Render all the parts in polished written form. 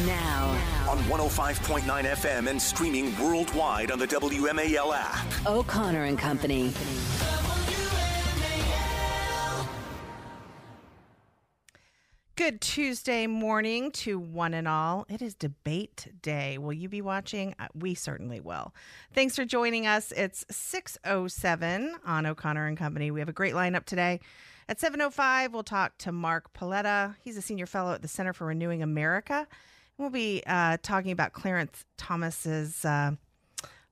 Now. On 105.9 FM and streaming worldwide on the WMAL app. O'Connor and Company. Good Tuesday morning to one and all. It is debate day. Will you be watching? We certainly will. Thanks for joining us. It's 6:07 on O'Connor and Company. We have a great lineup today. At 7:05, we'll talk to Mark Paletta. He's a senior fellow at the Center for Renewing America. We'll be talking about Clarence Thomas's the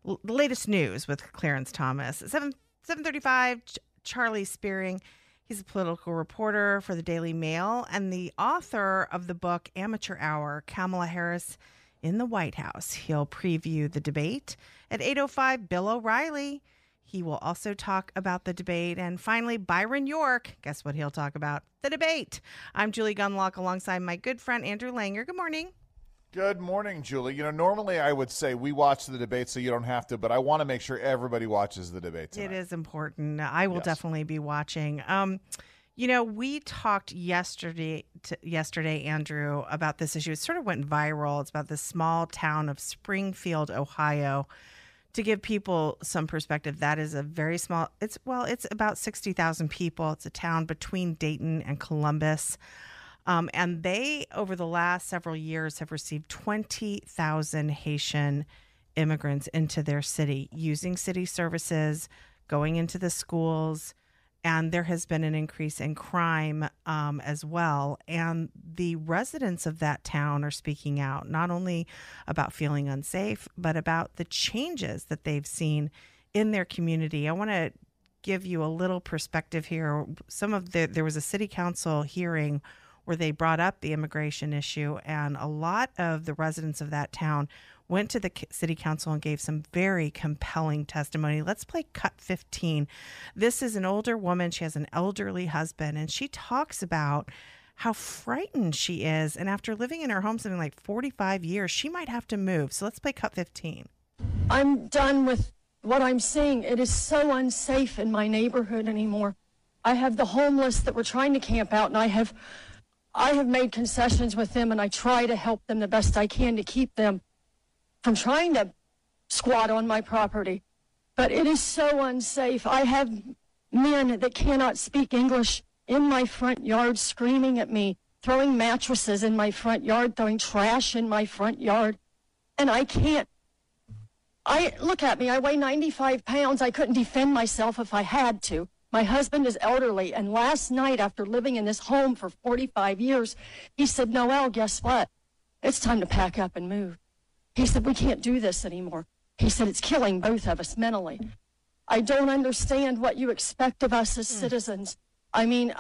latest news with Clarence Thomas. At 7:35, Charlie Spearing. He's a political reporter for the Daily Mail and the author of the book Amateur Hour, Kamala Harris in the White House. He'll preview the debate. At 8:05, Bill O'Reilly. He will also talk about the debate. And finally, Byron York. Guess what he'll talk about? The debate. I'm Julie Gunlock alongside my good friend Andrew Langer. Good morning. Good morning, Julie. You know, normally I would say we watch the debate so you don't have to, but I want to make sure everybody watches the debate tonight. It is important. I will definitely be watching. You know, we talked yesterday, Andrew, about this issue. It sort of went viral. It's about this small town of Springfield, Ohio. To give people some perspective, that is a very small, it's about 60,000 people. It's a town between Dayton and Columbus. And they, over the last several years, have received 20,000 Haitian immigrants into their city, using city services, going into the schools, and there has been an increase in crime as well. And the residents of that town are speaking out, not only about feeling unsafe, but about the changes that they've seen in their community. I want to give you a little perspective here. There was a city council hearing where they brought up the immigration issue, and a lot of the residents of that town went to the city council and gave some very compelling testimony. Let's play cut 15. This is an older woman. She has an elderly husband, and she talks about how frightened she is. And after living in her home something like 45 years, she might have to move. So let's play cut 15. I'm done with what I'm seeing. It is so unsafe in my neighborhood anymore. I have the homeless that were trying to camp out, and I have made concessions with them, and I try to help them the best I can to keep them from trying to squat on my property. But it is so unsafe. I have men that cannot speak English in my front yard screaming at me, throwing mattresses in my front yard, throwing trash in my front yard. And I can't. Look at me. I weigh 95 pounds. I couldn't defend myself if I had to. My husband is elderly, and last night, after living in this home for 45 years, he said, Noelle, guess what? It's time to pack up and move. He said, we can't do this anymore. He said, it's killing both of us mentally. I don't understand what you expect of us as citizens. I mean,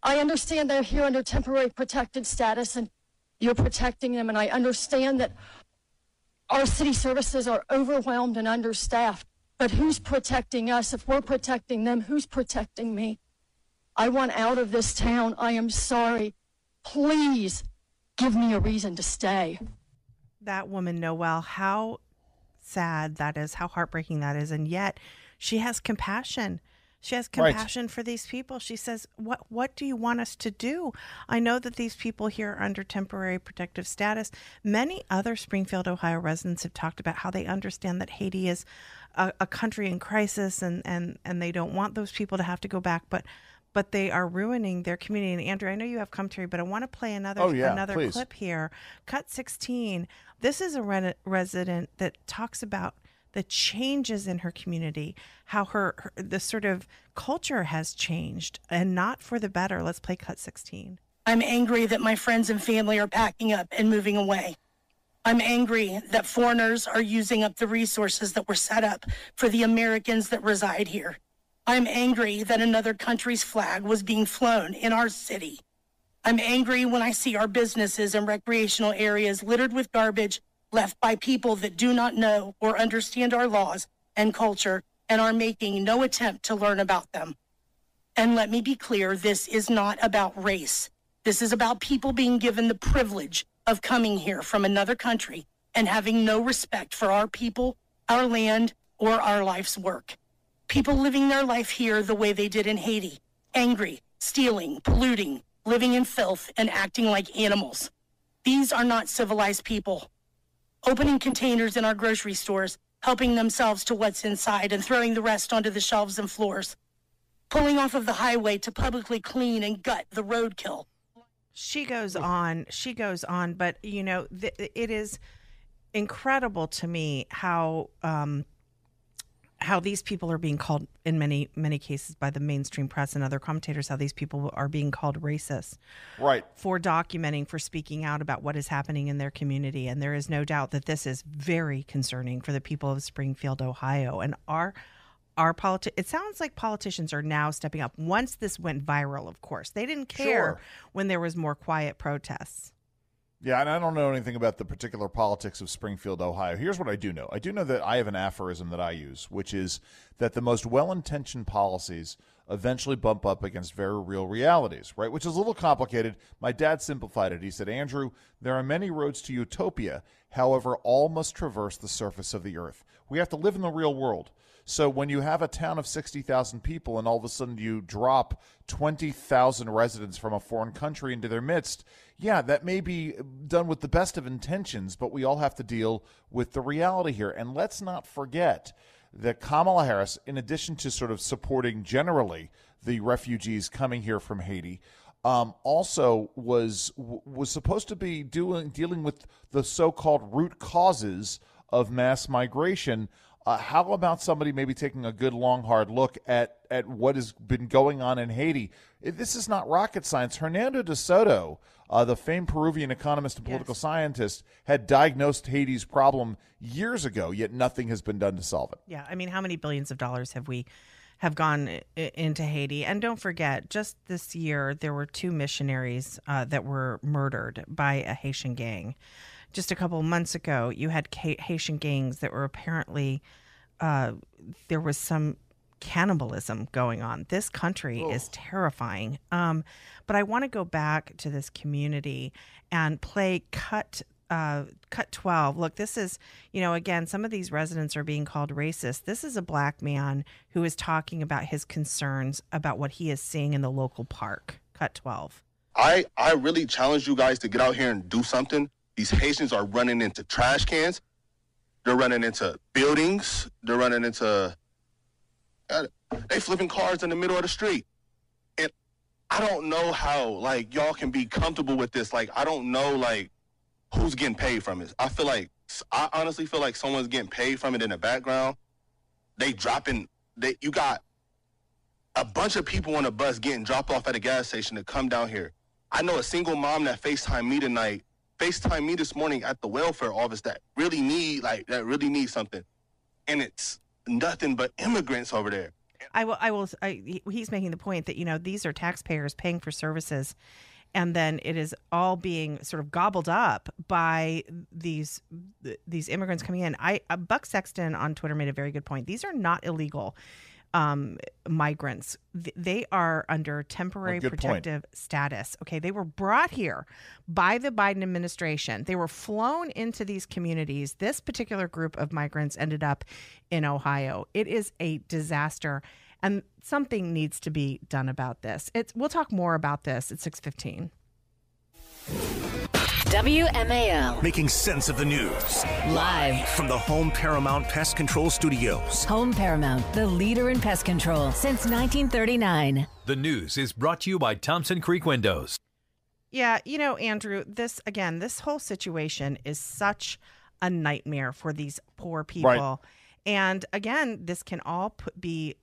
I understand they're here under temporary protected status, and you're protecting them, and I understand that our city services are overwhelmed and understaffed. But who's protecting us? If we're protecting them, who's protecting me? I want out of this town. I am sorry. Please give me a reason to stay. That woman, Noelle, how sad that is, how heartbreaking that is. And yet she has compassion. She has compassion for these people. She says, what do you want us to do? I know that these people here are under temporary protective status. Many other Springfield, Ohio residents have talked about how they understand that Haiti is a country in crisis and they don't want those people to have to go back, but they are ruining their community. And Andrew, I know you have commentary, but I want to play another clip here. Cut 16. This is a resident that talks about the changes in her community, how the sort of culture has changed and not for the better. Let's play cut 16. I'm angry that my friends and family are packing up and moving away. I'm angry that foreigners are using up the resources that were set up for the Americans that reside here. I'm angry that another country's flag was being flown in our city. I'm angry when I see our businesses and recreational areas littered with garbage left by people that do not know or understand our laws and culture and are making no attempt to learn about them. And let me be clear, this is not about race. This is about people being given the privilege of coming here from another country and having no respect for our people, our land, or our life's work. People living their life here the way they did in Haiti, angry, stealing, polluting, living in filth, and acting like animals. These are not civilized people. Opening containers in our grocery stores, helping themselves to what's inside and throwing the rest onto the shelves and floors. Pulling off of the highway to publicly clean and gut the roadkill. She goes on, but it is incredible to me how these people are being called, in many, many cases by the mainstream press and other commentators, how these people are being called racist. Right. For documenting, for speaking out about what is happening in their community. And there is no doubt that this is very concerning for the people of Springfield, Ohio. And it sounds like politicians are now stepping up. Once this went viral, of course. They didn't care when there was more quiet protests. Yeah, and I don't know anything about the particular politics of Springfield, Ohio. Here's what I do know. I do know that I have an aphorism that I use, which is that the most well-intentioned policies eventually bump up against very real realities, right? Which is a little complicated. My dad simplified it. He said, Andrew, there are many roads to utopia. However, all must traverse the surface of the earth. We have to live in the real world. So when you have a town of 60,000 people and all of a sudden you drop 20,000 residents from a foreign country into their midst, yeah, that may be done with the best of intentions, but we all have to deal with the reality here. And let's not forget that Kamala Harris, in addition to sort of supporting generally the refugees coming here from Haiti, also was supposed to be dealing with the so-called root causes of mass migration. How about somebody maybe taking a good, long, hard look at what has been going on in Haiti? This is not rocket science. Hernando de Soto, the famed Peruvian economist and political scientist, had diagnosed Haiti's problem years ago, yet nothing has been done to solve it. Yeah, I mean, how many billions of dollars have gone into Haiti? And don't forget, just this year, there were 2 missionaries that were murdered by a Haitian gang. Just a couple of months ago, you had Haitian gangs that were apparently, there was some cannibalism going on. This country is terrifying. But I want to go back to this community and play cut 12. Look, this is, again, some of these residents are being called racist. This is a black man who is talking about his concerns about what he is seeing in the local park. Cut 12. I really challenge you guys to get out here and do something. These Haitians are running into trash cans. They're running into buildings. They're running into... they flipping cars in the middle of the street. And I don't know how, y'all can be comfortable with this. I don't know, who's getting paid from it. I honestly feel like someone's getting paid from it in the background. You got a bunch of people on a bus getting dropped off at a gas station to come down here. I know a single mom that FaceTimed me this morning at the welfare office that really need something. And it's nothing but immigrants over there. He's making the point that, these are taxpayers paying for services, and then it is all being sort of gobbled up by these immigrants coming in. Buck Sexton on Twitter made a very good point. These are not illegal migrants. They are under temporary protective status. Okay, they were brought here by the Biden administration. They were flown into these communities. This particular group of migrants ended up in Ohio. It is a disaster, and something needs to be done about this. We'll talk more about this at 6:15. WMAL. Making sense of the news. Live from the Home Paramount Pest Control Studios. Home Paramount, the leader in pest control since 1939. The news is brought to you by Thompson Creek Windows. Yeah, Andrew, this whole situation is such a nightmare for these poor people. Right. And again, this can all be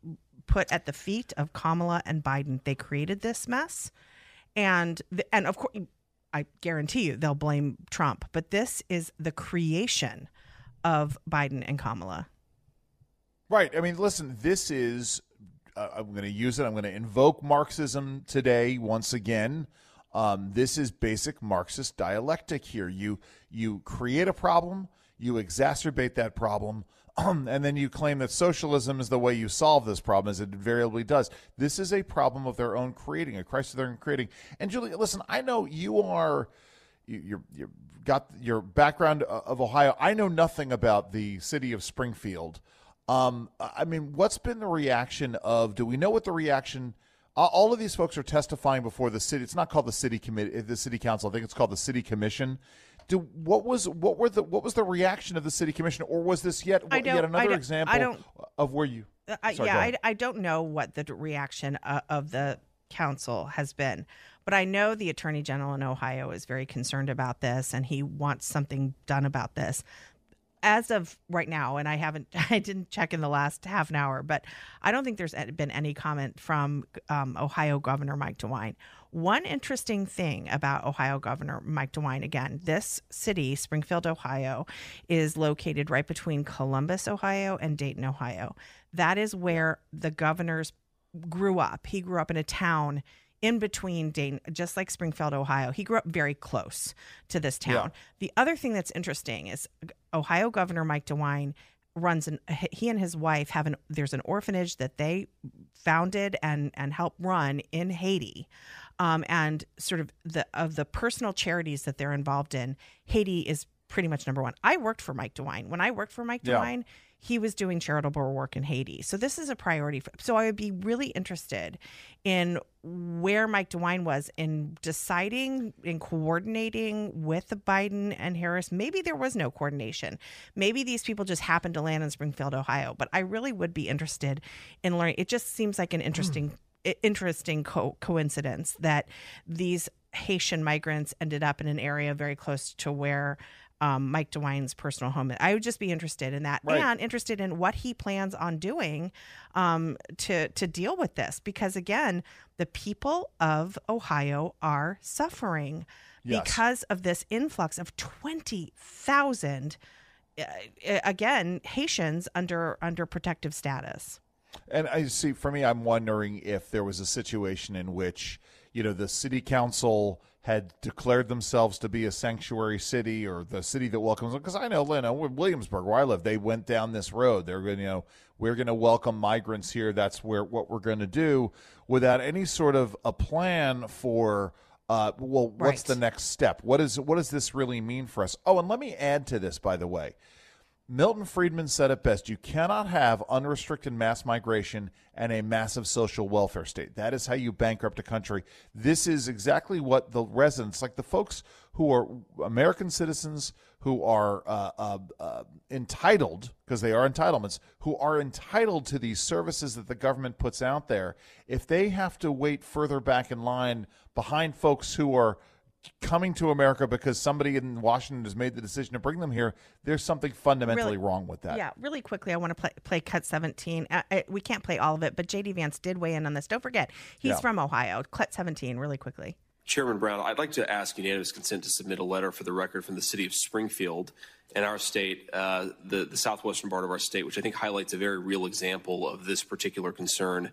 put at the feet of Kamala and Biden. They created this mess. And of course, I guarantee you they'll blame Trump, but this is the creation of Biden and Kamala. Right. I mean, listen, this is, I'm going to use it. I'm going to invoke Marxism today once again. This is basic Marxist dialectic here. You create a problem, you exacerbate that problem, and then you claim that socialism is the way you solve this problem, as it invariably does. This is a problem of their own creating, a crisis of their own creating. And Julie, listen, I know you've got your background of Ohio. I know nothing about the city of Springfield. I mean, what's been the reaction do we know what the reaction All of these folks are testifying before the city. It's not called the city committee, the city council. I think it's called the city commission. What was the reaction of the city commission, or was this yet another example of where you? I don't know what the reaction of the council has been, but I know the Attorney General in Ohio is very concerned about this, and he wants something done about this. As of right now, and I didn't check in the last half an hour, but I don't think there's been any comment from Ohio Governor Mike DeWine. One interesting thing about Ohio Governor Mike DeWine, again, this city, Springfield, Ohio, is located right between Columbus, Ohio, and Dayton, Ohio. That is where the governors grew up. He grew up in a town in between Dayton, just like Springfield, Ohio. He grew up very close to this town. Yeah. The other thing that's interesting is Ohio Governor Mike DeWine he and his wife there's an orphanage that they founded and helped run in Haiti. And sort of the personal charities that they're involved in, Haiti is pretty much number one. I worked for Mike DeWine. When I worked for Mike DeWine, he was doing charitable work in Haiti. So this is a priority. So I would be really interested in where Mike DeWine was in deciding, in coordinating with Biden and Harris. Maybe there was no coordination. Maybe these people just happened to land in Springfield, Ohio. But I really would be interested in learning. It just seems like an interesting coincidence that these Haitian migrants ended up in an area very close to where Mike DeWine's personal home is. I would just be interested in that, and interested in what he plans on doing to deal with this. Because again, the people of Ohio are suffering because of this influx of 20,000 again Haitians under protective status. And I see, for me, I'm wondering if there was a situation in which, the city council had declared themselves to be a sanctuary city, or the city that welcomes them. Because I know, Williamsburg, where I live, they went down this road. They're going, we're going to welcome migrants here. That's what we're going to do, without any sort of a plan for, what's the next step? What does this really mean for us? Oh, and let me add to this, by the way. Milton Friedman said it best: you cannot have unrestricted mass migration and a massive social welfare state. That is how you bankrupt a country. This is exactly what the residents, like the folks who are American citizens who are entitled, because they are entitlements, who are entitled to these services that the government puts out there, if they have to wait further back in line behind folks who are coming to America because somebody in Washington has made the decision to bring them here, there's something fundamentally wrong with that. Yeah, really quickly, I want to play Cut 17. We can't play all of it, but J.D. Vance did weigh in on this. Don't forget, he's from Ohio. Cut 17, really quickly. Chairman Brown, I'd like to ask unanimous consent to submit a letter for the record from the city of Springfield and our state, the southwestern part of our state, which I think highlights a very real example of this particular concern,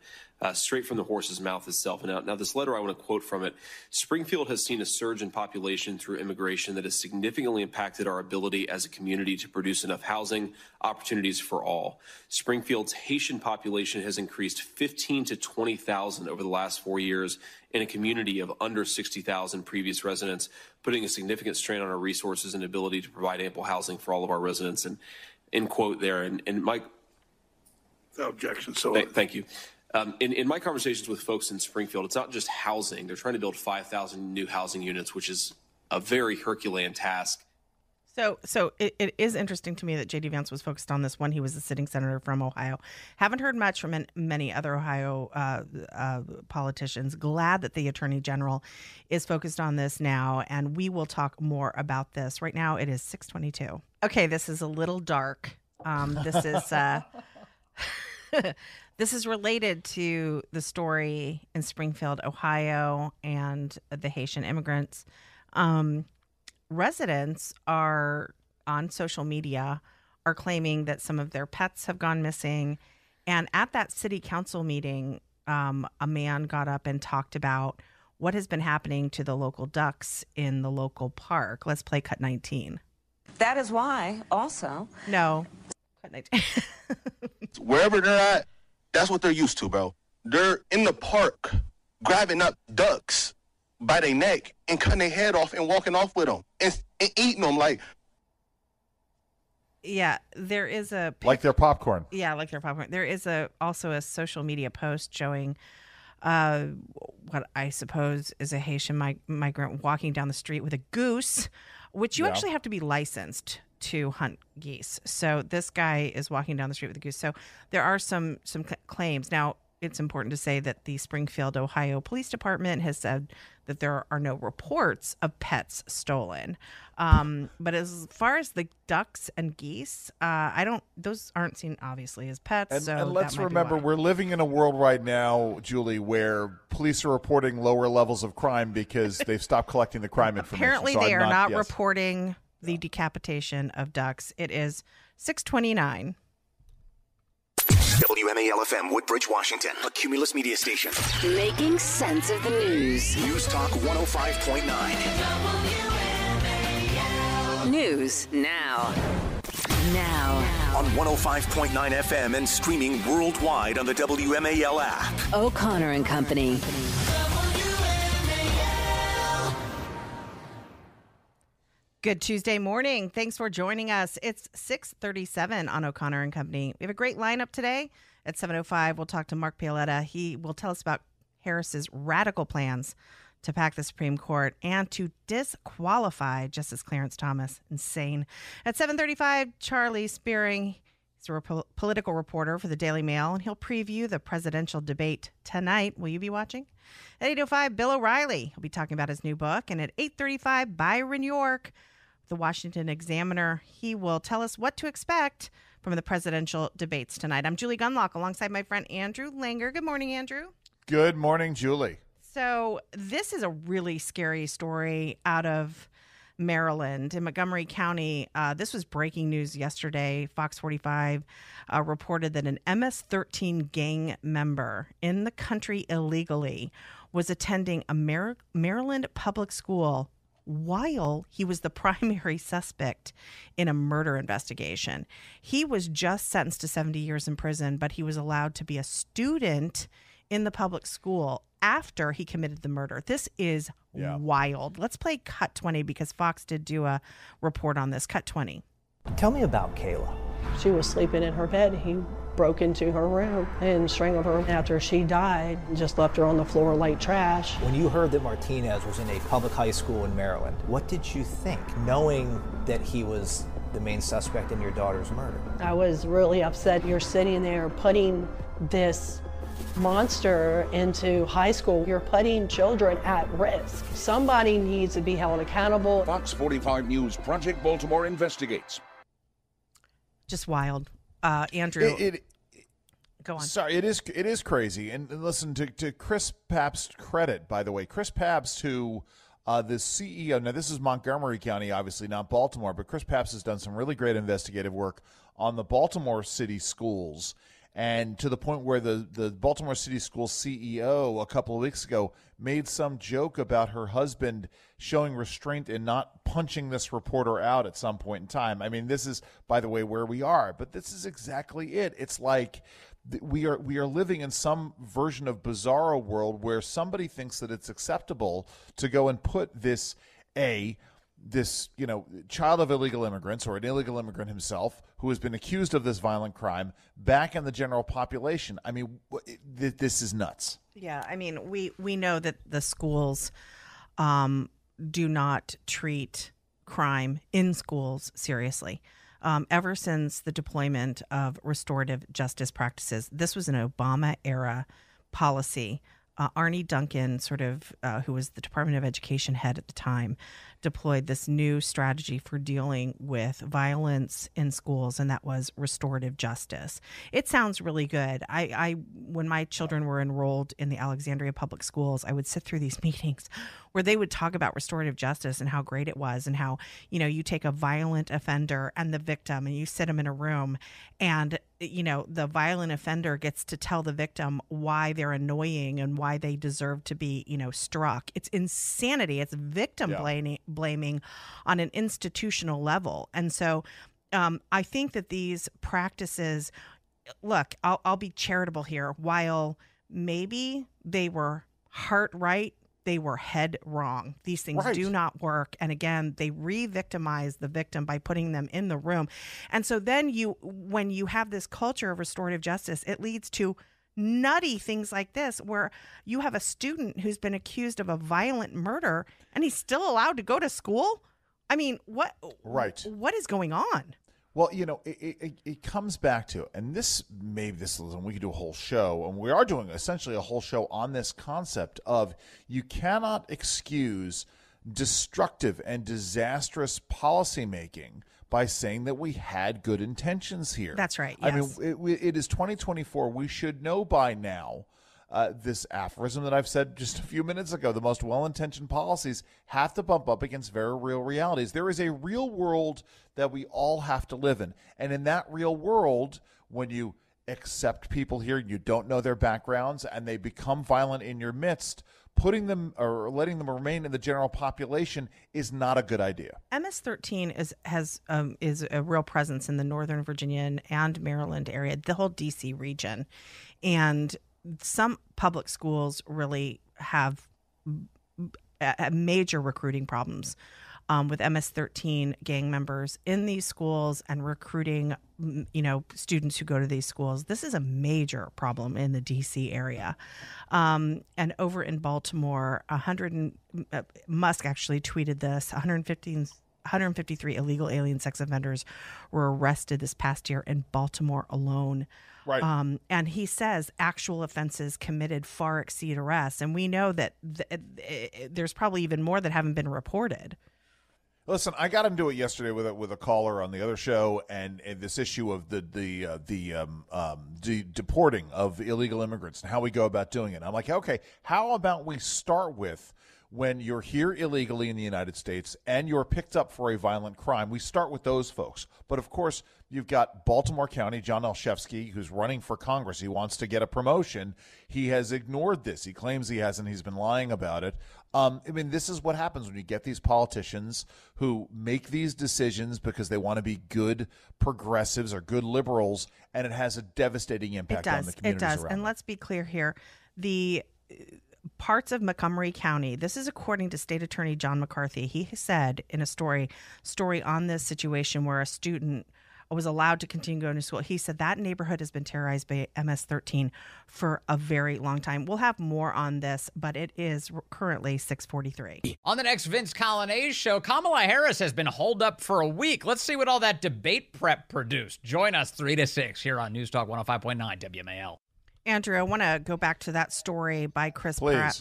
straight from the horse's mouth itself. Now, this letter, I want to quote from it. Springfield has seen a surge in population through immigration that has significantly impacted our ability as a community to produce enough housing opportunities for all. Springfield's Haitian population has increased 15 to 20,000 over the last 4 years in a community of under 60,000 previous residents, putting a significant strain on our resources and ability to provide ample housing for all of our residents. And end quote there. And Mike. Without objection. So thank you. In my conversations with folks in Springfield, it's not just housing. They're trying to build 5,000 new housing units, which is a very Herculean task. So it is interesting to me that J.D. Vance was focused on this when he was a sitting senator from Ohio. Haven't heard much from many other Ohio politicians. Glad that the Attorney General is focused on this now, and we will talk more about this. Right now, it is 6:22. Okay, this is a little dark. This is this is related to the story in Springfield, Ohio, and the Haitian immigrants. Residents are on social media are claiming that some of their pets have gone missing. And at that city council meeting, a man got up and talked about what has been happening to the local ducks in the local park. Let's play Cut 19. That is why also. No. Cut 19. Wherever they're at, that's what they're used to, bro. They're in the park grabbing up ducks by their neck and cutting their head off and walking off with them and eating them like. Yeah, there is a like their popcorn. Yeah, like their popcorn. There is also a social media post showing what I suppose is a Haitian migrant walking down the street with a goose, which you actually have to be licensed to hunt geese. So this guy is walking down the street with a goose. So there are some claims. Now, it's important to say that the Springfield, Ohio Police Department has said that there are no reports of pets stolen. But as far as the ducks and geese, those aren't seen obviously as pets. And let's remember, we're living in a world right now, Julie, where police are reporting lower levels of crime because they've stopped collecting the crime information. Apparently, they are not reporting the decapitation of ducks. It is 6:29. WMAL-FM, Woodbridge, Washington, a Cumulus media station. Making sense of the news. News Talk 105.9. News now. On 105.9 FM and streaming worldwide on the WMAL app. O'Connor and Company. Good Tuesday morning. Thanks for joining us. It's 6:37 on O'Connor and Company. We have a great lineup today. At 7:05, we'll talk to Mark Pioletta. He will tell us about Harris's radical plans to pack the Supreme Court and to disqualify Justice Clarence Thomas. Insane. At 7:35, Charlie Spearing. He's a political reporter for the Daily Mail, and he'll preview the presidential debate tonight. Will you be watching? At 8:05, Bill O'Reilly. He'll be talking about his new book. And at 8:35, Byron York, the Washington Examiner. He will tell us what to expect from the presidential debates tonight. I'm Julie Gunlock alongside my friend Andrew Langer. Good morning, Andrew. Good morning, Julie. So this is a really scary story out of Maryland in Montgomery County. This was breaking news yesterday. Fox 45 reported that an MS-13 gang member in the country illegally was attending a Maryland public school while he was the primary suspect in a murder investigation. He was just sentenced to 70 years in prison, but he was allowed to be a student in the public school after he committed the murder. This is wild. Let's play Cut 20 because Fox did do a report on this. Cut 20. Tell me about Kayla. She was sleeping in her bed. He broke into her room and strangled her after she died and just left her on the floor like trash. When you heard that Martinez was in a public high school in Maryland, what did you think, knowing that he was the main suspect in your daughter's murder? I was really upset. You're sitting there putting this monster into high school. You're putting children at risk. Somebody needs to be held accountable. Fox 45 News Project Baltimore investigates. Just wild. Andrew, go on. Sorry, it is crazy. And listen, to Chris Pabst's credit, by the way, Chris Pabst, who the CEO, now this is Montgomery County, obviously not Baltimore, but Chris Pabst has done some really great investigative work on the Baltimore City schools. And to the point where the Baltimore City School CEO a couple of weeks ago made some joke about her husband showing restraint and not punching this reporter out at some point in time. I mean, this is, by the way, where we are. But this is exactly it. It's like we are living in some version of bizarro world where somebody thinks that it's acceptable to go and put this child of illegal immigrants or an illegal immigrant himself who has been accused of this violent crime back in the general population. I mean, this is nuts. Yeah, I mean, we know that the schools do not treat crime in schools seriously. Ever since the deployment of restorative justice practices, this was an Obama-era policy. Arnie Duncan, who was the Department of Education head at the time, deployed this new strategy for dealing with violence in schools, and that was restorative justice. It sounds really good. When my children were enrolled in the Alexandria Public Schools, I would sit through these meetings where they would talk about restorative justice and how great it was, and how, you take a violent offender and the victim and you sit them in a room, and the violent offender gets to tell the victim why they're annoying and why they deserve to be, struck. It's insanity. It's victim blaming on an institutional level. And so I think that these practices, look, I'll be charitable here. While maybe they were heart right, they were head wrong. These things do not work. And again, they re-victimize the victim by putting them in the room. And so then when you have this culture of restorative justice, it leads to nutty things like this, where you have a student who's been accused of a violent murder and he's still allowed to go to school. I mean, what is going on? Well, it comes back to, and we could do a whole show, and we are doing essentially a whole show on this concept of you cannot excuse destructive and disastrous policymaking by saying that we had good intentions here. That's right. Yes. I mean, it is 2024. We should know by now this aphorism that I've said just a few minutes ago. The most well-intentioned policies have to bump up against very real realities. There is a real world that we all have to live in. And in that real world, when you accept people here, you don't know their backgrounds, and they become violent in your midst, putting them or letting them remain in the general population is not a good idea. MS-13 is a real presence in the Northern Virginia and Maryland area, the whole D.C. region. And some public schools really have major recruiting problems with MS-13 gang members in these schools and recruiting, students who go to these schools. This is a major problem in the D.C. area. And over in Baltimore, Musk actually tweeted this, 153 illegal alien sex offenders were arrested this past year in Baltimore alone. Right. And he says actual offenses committed far exceed arrests. And we know that there's probably even more that haven't been reported. Listen, I got into it yesterday with a caller on the other show, and this issue of the deporting of illegal immigrants and how we go about doing it. I'm like, okay, how about we start with when you're here illegally in the United States and you're picked up for a violent crime? We start with those folks. But of course, you've got Baltimore County, John Olszewski, who's running for Congress. He wants to get a promotion. He has ignored this. He claims he hasn't. He's been lying about it. This is what happens when you get these politicians who make these decisions because they want to be good progressives or good liberals, and it has a devastating impact on the communities around them. And let's be clear here. The parts of Montgomery County, this is according to State Attorney John McCarthy. He said in a story on this situation where a student was allowed to continue going to school. He said that neighborhood has been terrorized by MS-13 for a very long time. We'll have more on this, but it is currently 6:43. On the next Vince Colonnese show, Kamala Harris has been holed up for a week. Let's see what all that debate prep produced. Join us 3 to 6 here on News Talk 105.9 WMAL. Andrew, I want to go back to that story by Chris Pratt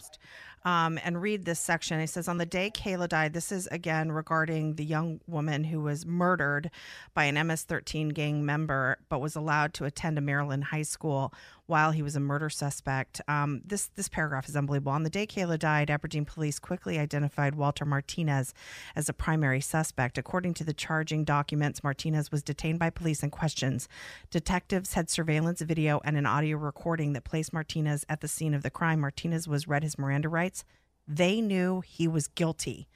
and read this section. It says, on the day Kayla died, this is again regarding the young woman who was murdered by an MS-13 gang member, but was allowed to attend a Maryland high school while he was a murder suspect. This paragraph is unbelievable. On the day Kayla died, Aberdeen police quickly identified Walter Martinez as a primary suspect. According to the charging documents, Martinez was detained by police and questioned. Detectives had surveillance video and an audio recording that placed Martinez at the scene of the crime. Martinez was read his Miranda rights. They knew he was guilty.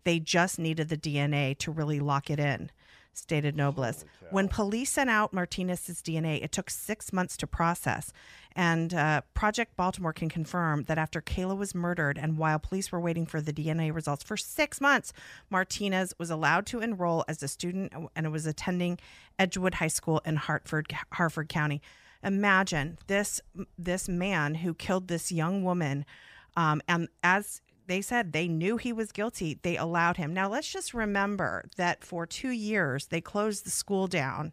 They just needed the DNA to really lock it in, stated Nobles. When police sent out Martinez's DNA, it took 6 months to process. And Project Baltimore can confirm that after Kayla was murdered and while police were waiting for the DNA results for 6 months, Martinez was allowed to enroll as a student and was attending Edgewood High School in Harford County. Imagine this man who killed this young woman, and as they said, they knew he was guilty. They allowed him. Now, let's just remember that for 2 years, they closed the schools down,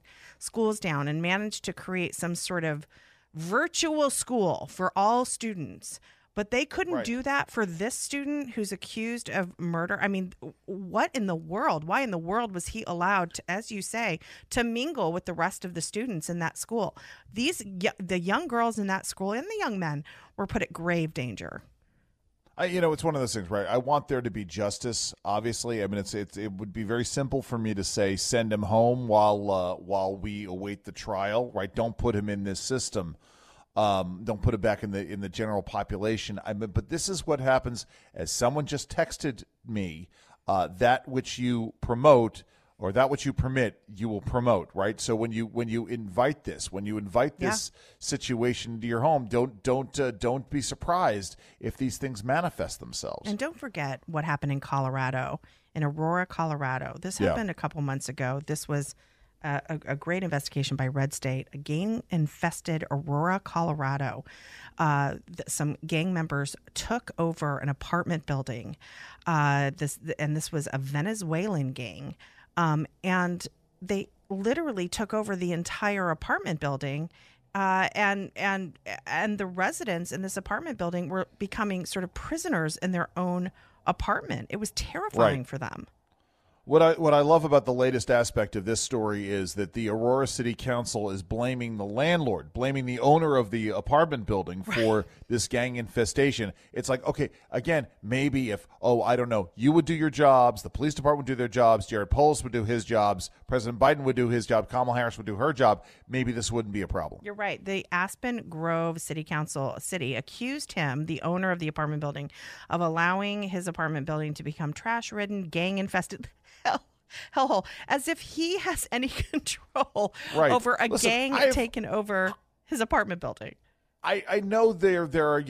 and managed to create some sort of virtual school for all students. But they couldn't do that for this student who's accused of murder. I mean, what in the world? Why in the world was he allowed to, as you say, to mingle with the rest of the students in that school? The young girls in that school and the young men were put at grave danger. It's one of those things, right? I want there to be justice, obviously. I mean, it would be very simple for me to say send him home while we await the trial, right? Don't put him in this system. Don't put it back in the general population. But this is what happens. As someone just texted me, that which you promote or that which you permit, you will promote, right? So when you invite this situation into your home, don't be surprised if these things manifest themselves. And don't forget what happened in Colorado, in Aurora, Colorado. This happened a couple months ago. This was a great investigation by Red State, a gang-infested Aurora, Colorado. Some gang members took over an apartment building. This was a Venezuelan gang, and they literally took over the entire apartment building. And the residents in this apartment building were becoming sort of prisoners in their own apartment. It was terrifying for them. What I love about the latest aspect of this story is that the Aurora City Council is blaming the landlord, blaming the owner of the apartment building for this gang infestation. It's like, okay, again, maybe if, I don't know, you would do your jobs, the police department would do their jobs, Jared Polis would do his jobs, President Biden would do his job, Kamala Harris would do her job, maybe this wouldn't be a problem. You're right. The Aspen Grove City Council accused him, the owner of the apartment building, of allowing his apartment building to become trash-ridden, gang-infested hellhole, as if he has any control over a gang taking over his apartment building. I know there are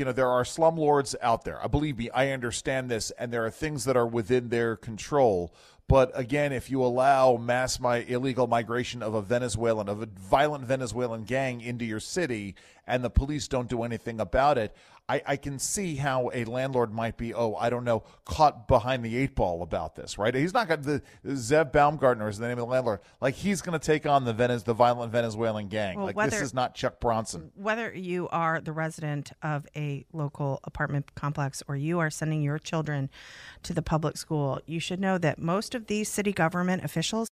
slumlords out there. Believe me, I understand this, and there are things that are within their control. But again, if you allow illegal migration of a violent Venezuelan gang into your city, and the police don't do anything about it, I can see how a landlord might be, caught behind the 8 ball about this, right? He's not got Zev Baumgartner is the name of the landlord. Like, he's going to take on the violent Venezuelan gang. Well, this is not Chuck Bronson. Whether you are the resident of a local apartment complex or you are sending your children to the public school, you should know that most of these city government officials